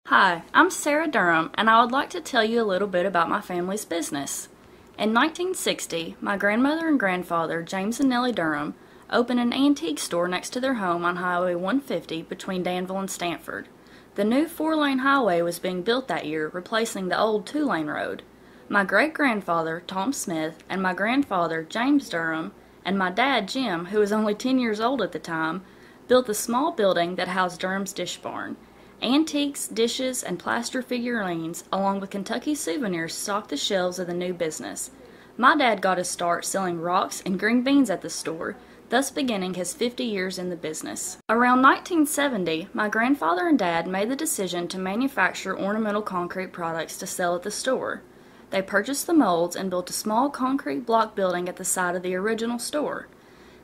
Hi, I'm Sarah Durham, and I would like to tell you a little bit about my family's business. In 1960, my grandmother and grandfather, James and Nellie Durham, opened an antique store next to their home on Highway 150 between Danville and Stanford. The new 4-lane highway was being built that year, replacing the old 2-lane road. My great-grandfather, Tom Smith, and my grandfather, James Durham, and my dad, Jim, who was only 10 years old at the time, built the small building that housed Durham's Dish Barn. Antiques, dishes, and plaster figurines, along with Kentucky souvenirs, stocked the shelves of the new business. My dad got his start selling rocks and green beans at the store, thus beginning his 50 years in the business. Around 1970, my grandfather and dad made the decision to manufacture ornamental concrete products to sell at the store. They purchased the molds and built a small concrete block building at the side of the original store.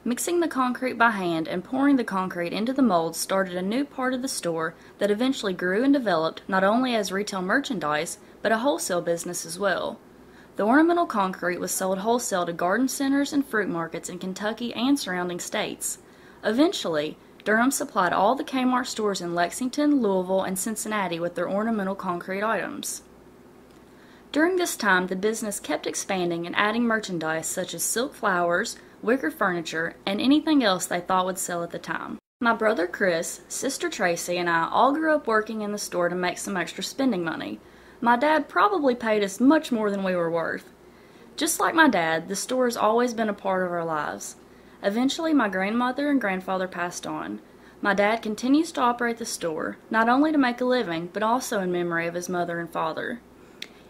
Mixing the concrete by hand and pouring the concrete into the molds started a new part of the store that eventually grew and developed not only as retail merchandise, but a wholesale business as well. The ornamental concrete was sold wholesale to garden centers and fruit markets in Kentucky and surrounding states. Eventually, Durham supplied all the Kmart stores in Lexington, Louisville, and Cincinnati with their ornamental concrete items. During this time, the business kept expanding and adding merchandise such as silk flowers, wicker furniture, and anything else they thought would sell at the time. My brother Chris, sister Tracy, and I all grew up working in the store to make some extra spending money. My dad probably paid us much more than we were worth. Just like my dad, the store has always been a part of our lives. Eventually, my grandmother and grandfather passed on. My dad continues to operate the store, not only to make a living, but also in memory of his mother and father.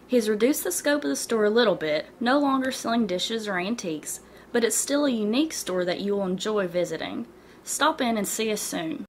He has reduced the scope of the store a little bit, no longer selling dishes or antiques, but it's still a unique store that you will enjoy visiting. Stop in and see us soon.